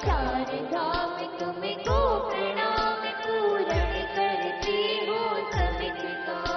चार धाम तुमको प्रणाम, पूर्ण करती हो सबके काम।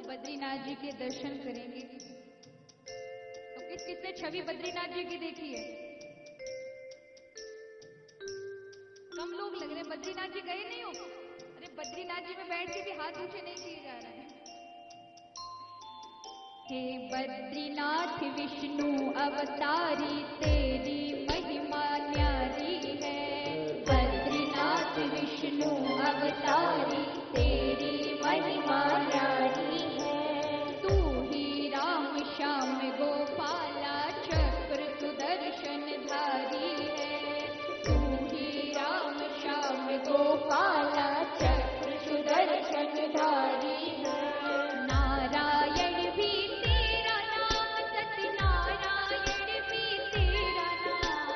बद्रीनाथ जी के दर्शन करेंगे। तो किसने छवि बद्रीनाथ जी की देखी है? कम लोग लग रहे। बद्रीनाथ जी गए नहीं हो? अरे बद्रीनाथ जी में बैठ के भी हाथ ऊंचे नहीं किए जा रहे हैं। हे बद्रीनाथ विष्णु अवतारी, तेरी महिमा न्यारी है। बद्रीनाथ विष्णु अवतारी, तेरी महिमा न्यारी है। तू ही राम श्याम गोपाला, चक्र सुदर्शन धारी है। तू ही राम श्याम गोपाला, चक्र सुदर्शन धारी है। नारायण भी तेरा नाम, सत्यनारायण भी तेरा नाम।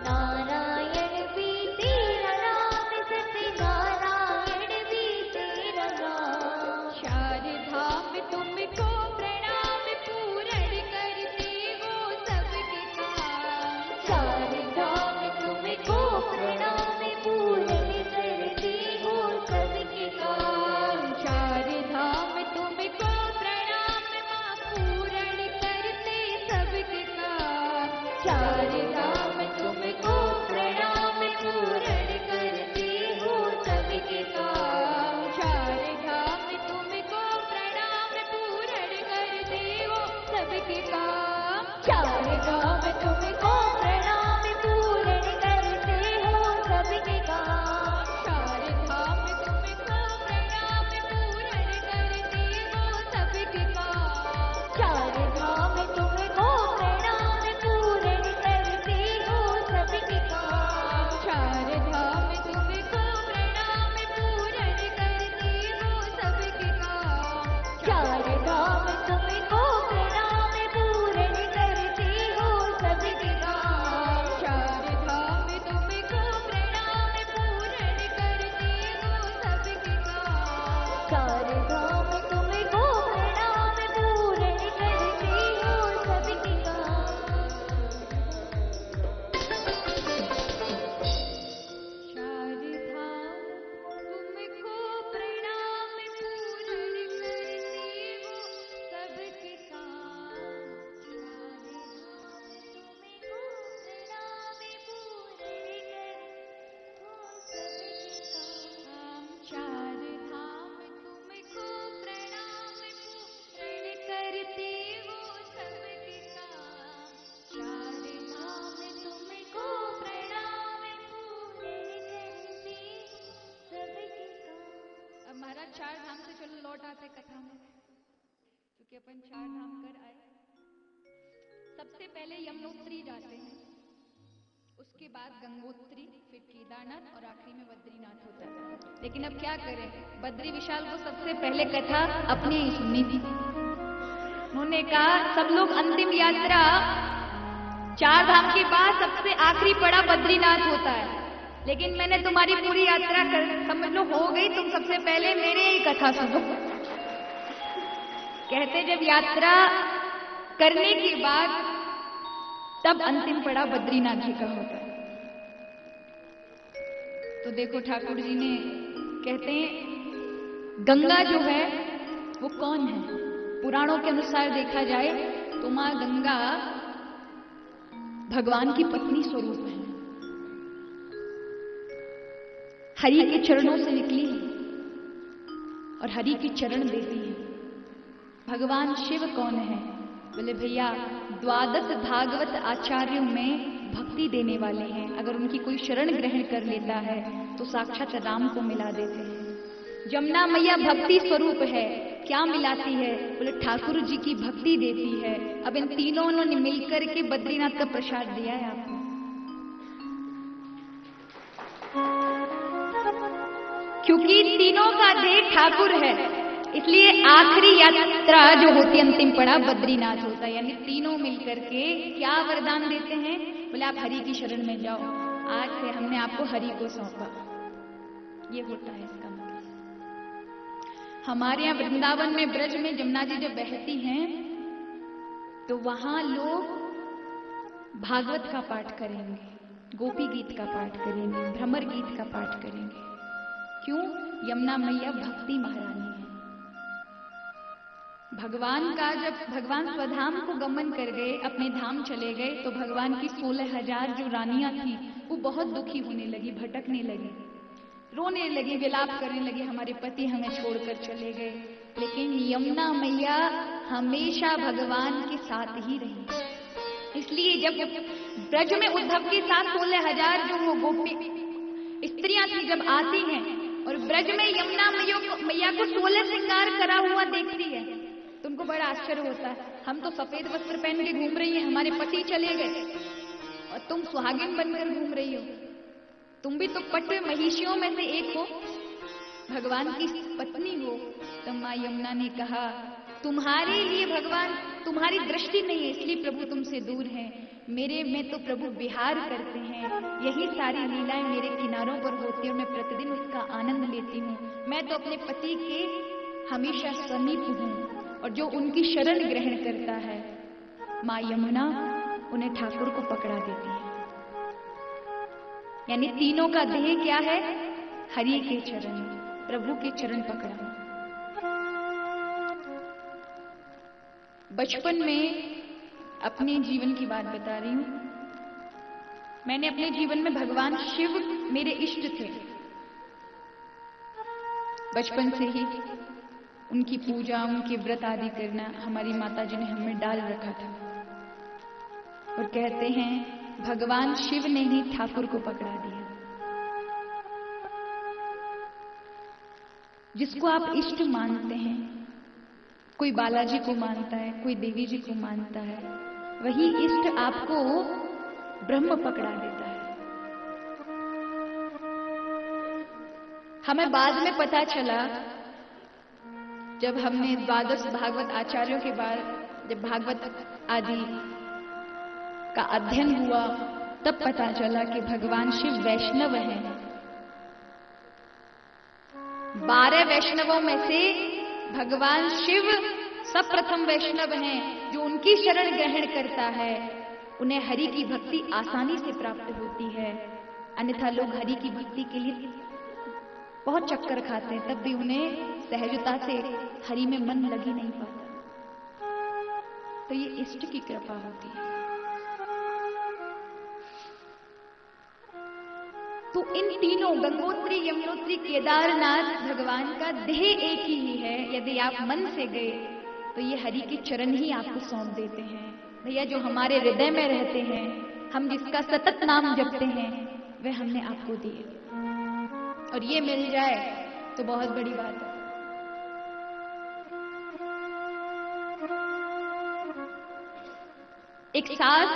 नारायण भी तेरा नाम, सत्यनारायण भी तेरा नाम। चार धाम तुमको प्रणाम, पूर्ण करते हो सबके काम। चार धाम तुमको प्रणाम, पूर्ण करती हो सबके काम। चार धाम तुमको प्रणाम, माँ पूर्ण करते सबके काम। चार धाम तुमको प्रणाम, पूर्ण करती हो सबके काम। चार धाम तुमको प्रणाम, पूर्ण करते हो सबके काम। चार धाम तुमको प्रणाम, पूर्ण करते हो सबके काम। चार धाम तुमको प्रणाम, पूर्ण करते हो सबके काम। चार धाम तुमको प्रणाम, पूर्ण करते हो सबके काम। चार धाम तुमको प्रणाम, पूर्ण करते हो सबके काम। चार धाम तुमको प्रणाम, पूर्ण करते हो सबके काम। चार धाम तुमको प्रणाम, पूर्ण करते हो सबके काम। चार धाम तुमको प्रणाम, पूर्ण करते हो सबके काम। चार धाम तुमको प्रणाम, पूर्ण करते हो सबके काम। चार धाम तुमको प्रणाम, पूर्ण करते हो सबके काम। चार धाम तुमको प्रणाम, पूर्ण करते हो सबके काम। अब महाराज चार धाम से चलो लौट आते कथा में, क्योंकि अपन चार धाम कर आए। सबसे पहले यमुनोत्री जाते हैं, उसके बाद गंगोत्री, फिर केदारनाथ और आखिरी में बद्रीनाथ होता है। लेकिन अब क्या करें, बद्री विशाल को सबसे पहले कथा अपने ही सुननी थी। उन्होंने कहा सब लोग अंतिम यात्रा चार धाम के बाद सबसे आखिरी पड़ा बद्रीनाथ होता है, लेकिन मैंने तुम्हारी पूरी यात्रा कर समझ लो हो गई, तुम सबसे पहले मेरे ही कथा सुनो। कहते जब यात्रा करने के बाद तब अंतिम पड़ा बद्रीनाथ जी का होता है। तो देखो ठाकुर जी ने कहते हैं गंगा जो है वो कौन है? पुराणों के अनुसार देखा जाए तो मां गंगा भगवान की पत्नी स्वरूप है, हरि के चरणों से निकली है और हरि के चरण देती है। भगवान शिव कौन है? बोले भैया, द्वादश भागवत आचार्यों में भक्ति देने वाले हैं। अगर उनकी कोई शरण ग्रहण कर लेता है तो साक्षात राम को मिला देते हैं। जमुना मैया भक्ति स्वरूप है, क्या मिलाती है? बोले ठाकुर जी की भक्ति देती है। अब इन तीनों ने मिलकर के बद्रीनाथ का प्रसाद दिया है आपको। क्योंकि तीनों का देह ठाकुर है, इसलिए आखिरी यात्रा जो होती है, अंतिम पड़ाव बद्रीनाथ होता है। यानी तीनों मिलकर के क्या वरदान देते हैं? बोले आप हरि की शरण में जाओ, आज से हमने आपको हरि को सौंपा। ये होता है इसका मतलब। हमारे यहाँ वृंदावन में, ब्रज में जमुना जी जब बहती हैं तो वहां लोग भागवत का पाठ करेंगे, गोपी गीत का पाठ करेंगे, भ्रमर गीत का पाठ करेंगे। क्यों? यमुना मैया भक्ति महारानी है। भगवान का, जब भगवान स्वधाम को गमन कर गए, अपने धाम चले गए, तो भगवान की 16,000 जो रानियां थी वो बहुत दुखी होने लगी, भटकने लगी, रोने लगी, विलाप करने लगी, हमारे पति हमें छोड़कर चले गए। लेकिन यमुना मैया हमेशा भगवान के साथ ही रही। इसलिए जब ब्रज में उद्धव के साथ 16,000 जो वो गोपी स्त्रियां थी, जब आती हैं और ब्रज में यमुना मैया को 16 श्रृंगार करा हुआ देखती है तो उनको बड़ा आश्चर्य होता है। हम तो सफेद वस्त्र पहन के घूम रही हैं, हमारे पति चले गए और तुम सुहागिन बनकर घूम रही हो। तुम भी तो पट महिषियों में से एक हो, भगवान की पत्नी हो। तो मां यमुना ने कहा, तुम्हारे लिए भगवान, तुम्हारी दृष्टि नहीं है इसलिए प्रभु तुमसे दूर है, मेरे में तो प्रभु विहार करते हैं। यही सारी लीलाएं मेरे किनारों पर होती है और मैं प्रतिदिन उसका आनंद लेती हूँ। मैं तो अपने पति के हमेशा समीप हूँ और जो उनकी शरण ग्रहण करता है, मां यमुना उन्हें ठाकुर को पकड़ा देती है। यानी तीनों का देह क्या है? हरि के चरण, प्रभु के चरण पकड़ा। बचपन में अपने जीवन की बात बता रही हूं। मैंने अपने जीवन में भगवान शिव मेरे इष्ट थे। बचपन से ही उनकी पूजा, उनके व्रत आदि करना हमारी माताजी ने हमें डाल रखा था। और कहते हैं भगवान शिव ने ही ठाकुर को पकड़ा दिया। जिसको आप इष्ट मानते हैं, कोई बालाजी को मानता है, कोई देवी जी को मानता है, वही इष्ट आपको ब्रह्म पकड़ा देता है। हमें बाद में पता चला, जब हमने द्वादश भागवत आचार्यों के बाद जब भागवत आदि का अध्ययन हुआ, तब पता चला कि भगवान शिव वैष्णव हैं। 12 वैष्णवों में से भगवान शिव सप्रथम वैष्णव हैं। जो उनकी शरण ग्रहण करता है उन्हें हरि की भक्ति आसानी से प्राप्त होती है। अन्यथा लोग हरि की भक्ति के लिए बहुत चक्कर खाते हैं, तब भी उन्हें सहजता से हरि में मन लग ही नहीं पाता। तो ये इष्ट की कृपा होती है। तो इन तीनों, गंगोत्री, यमुनोत्री, केदारनाथ, भगवान का देह एक ही है। यदि आप मन से गए तो ये हरि के चरण ही आपको सौंप देते हैं। भैया, जो हमारे हृदय में रहते हैं, हम जिसका सतत नाम जपते हैं, वह हमने आपको दिए। और ये मिल जाए तो बहुत बड़ी बात है। एक सास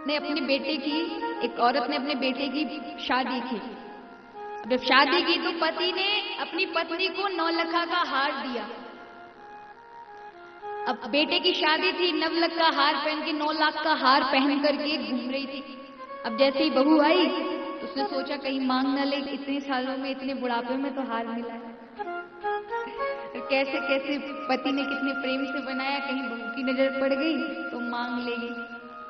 ने अपने बेटे की, एक औरत ने अपने बेटे की शादी की। जब शादी की तो पति ने अपनी पत्नी को 9 लाख का हार दिया। अब बेटे की शादी थी, 9 लाख का हार पहन के, 9 लाख का हार पहन करके घूम रही थी। अब जैसे ही बहू आई तो उसने सोचा कहीं मांग न ले, इतने सालों में, इतने बुढ़ापे में तो हार मिला है। कैसे कैसे पति ने कितने प्रेम से बनाया, कहीं बहू की नजर पड़ गई तो मांग लेगी।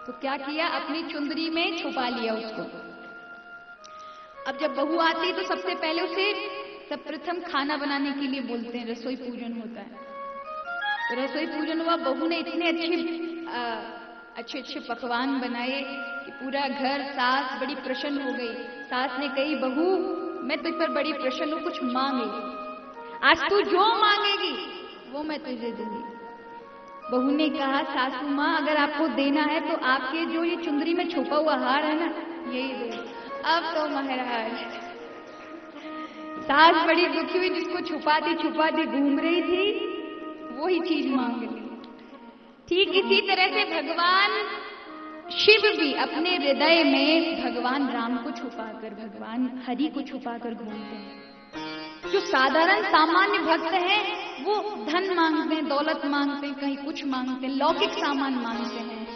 तो क्या किया, अपनी चुंदरी में छुपा लिया उसको। अब जब बहू आती तो सबसे पहले उसे सर्वप्रथम खाना बनाने के लिए बोलते हैं, रसोई पूजन होता है। तो रसोई पूजन हुआ, बहू ने इतने अच्छे अच्छे अच्छे पकवान बनाए कि पूरा घर, सास बड़ी प्रसन्न हो गई। सास ने कही, बहू मैं तुझ पर बड़ी प्रसन्न हूं, कुछ मांग ले, आज तू जो मांगेगी वो मैं तुझे दूंगी। बहू ने कहा, सासू माँ अगर आपको देना है तो आपके जो ये चुंदरी में छुपा हुआ हार है ना, यही दो। अब तो महाराज सास बड़ी दुखी हुई, जिसको छुपाती घूम रही थी वही चीज मांग ली। ठीक इसी तरह से भगवान शिव भी अपने हृदय में भगवान राम को छुपाकर, भगवान हरि को छुपाकर घूमते हैं। जो साधारण सामान्य भक्त हैं वो धन मांगते हैं, दौलत मांगते हैं, कहीं कुछ मांगते हैं, लौकिक सामान मांगते हैं,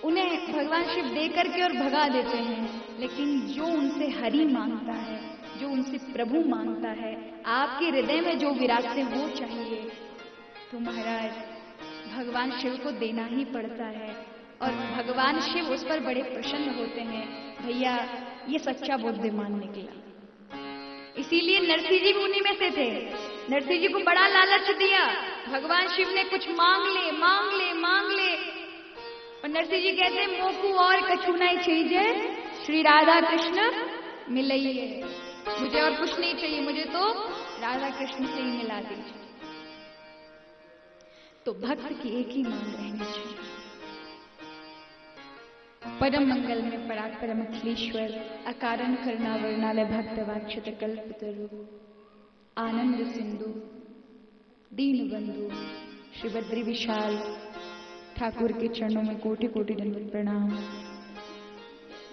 उन्हें भगवान शिव दे करके और भगा देते हैं। लेकिन जो उनसे हरि मांगता है, जो उनसे प्रभु मांगता है, आपके हृदय में जो विराजते वो चाहिए, तो महाराज भगवान शिव को देना ही पड़ता है। और भगवान शिव उस पर बड़े प्रसन्न होते हैं। भैया ये सच्चा बुद्धिमान निकला। इसीलिए नरसिंह जी मुनि में से थे। नरसिंह जी को बड़ा लालच दिया, भगवान शिव ने कुछ मांग ले मांग ले मांग ले, और नरसिंह जी कहते मोकू और कछु नहीं चाहिए, श्री राधा कृष्ण मिलइए, मुझे और कुछ नहीं चाहिए, मुझे तो राधा कृष्ण से ही मिला दीजिए। तो भक्त की एक ही मांग रहनी चाहिए, परम मंगल में परात्परम अखिलेश्वर, अकारण करुणा वर्णालय भक्त वांछित कल्पतरु, आनंद सिंधु दीन बंधु श्री बद्री विशाल ठाकुर के चरणों में कोटि कोटि दंडवत प्रणाम।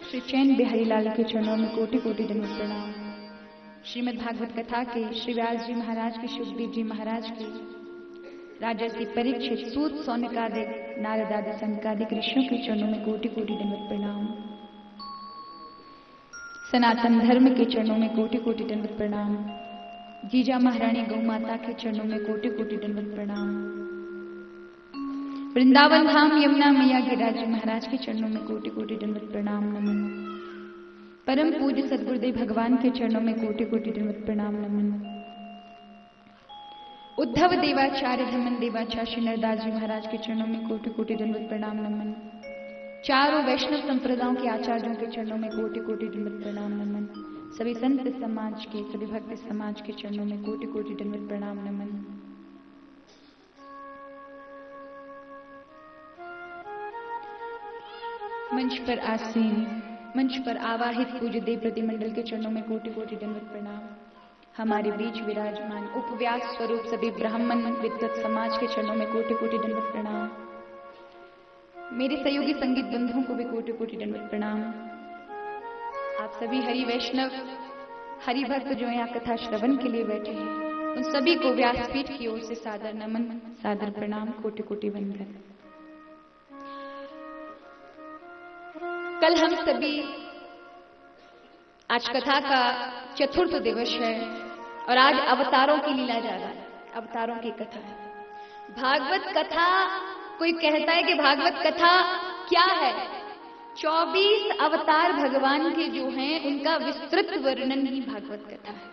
श्री चैन बिहारी लाल के चरणों में कोटि कोटि दंडवत प्रणाम। श्रीमद् भागवत कथा के श्री व्यास जी महाराज की, सुखदेव जी महाराज की, राजर्षि परीक्षित, सूत, सौनकादिक, नारद आदि सनकादिक ऋषियों के चरणों में कोटि कोटि दंडवत प्रणाम। सनातन धर्म के चरणों में कोटि कोटि दंडवत प्रणाम। जीजा महारानी गौ माता के चरणों में कोटि कोटि दंडवत प्रणाम। वृंदावन धाम यमुना मैया गिरिराज जी महाराज के चरणों में कोटि कोटि दंडवत प्रणाम नमन। परम पूज्य सद्गुरुदेव भगवान के चरणों में कोटि कोटि दंडवत प्रणाम नमन। उद्धव देवाचार्य धमन देवाचार्य श्री नरदास जी महाराज के चरणों में कोटि कोटि दंडवत प्रणाम नमन। चारों वैष्णव संप्रदायों के आचार्यों के चरणों में कोटि कोटि दंडवत प्रणाम नमन। सभी संत समाज के, सभी भक्त समाज के चरणों में कोटि कोटि दंडवत प्रणाम नमन। मंच पर आसीन, मंच पर आवाहित पूज्य देव प्रतिमंडल के चरणों में कोटि कोटि दंडवत प्रणाम। हमारे बीच विराजमान उपव्यास स्वरूप सभी ब्राह्मण विद्वत समाज के चरणों में कोटि कोटि दंडवत प्रणाम। मेरे सहयोगी संगीत बंधुओं को भी कोटि कोटि दंडवत प्रणाम। आप सभी हरि वैष्णव, हरि भक्त जो यहाँ कथा श्रवण के लिए बैठे हैं, उन सभी को व्यासपीठ की ओर से सादर नमन, सादर प्रणाम, कोटि कोटि वंदन। कल हम सभी, आज कथा का चतुर्थ दिवस है और आज अवतारों की लीला जा रहा है, अवतारों की कथा है। भागवत कथा, कोई कहता है कि भागवत कथा क्या है? 24 अवतार भगवान के जो हैं उनका विस्तृत वर्णन ही भागवत कथा है।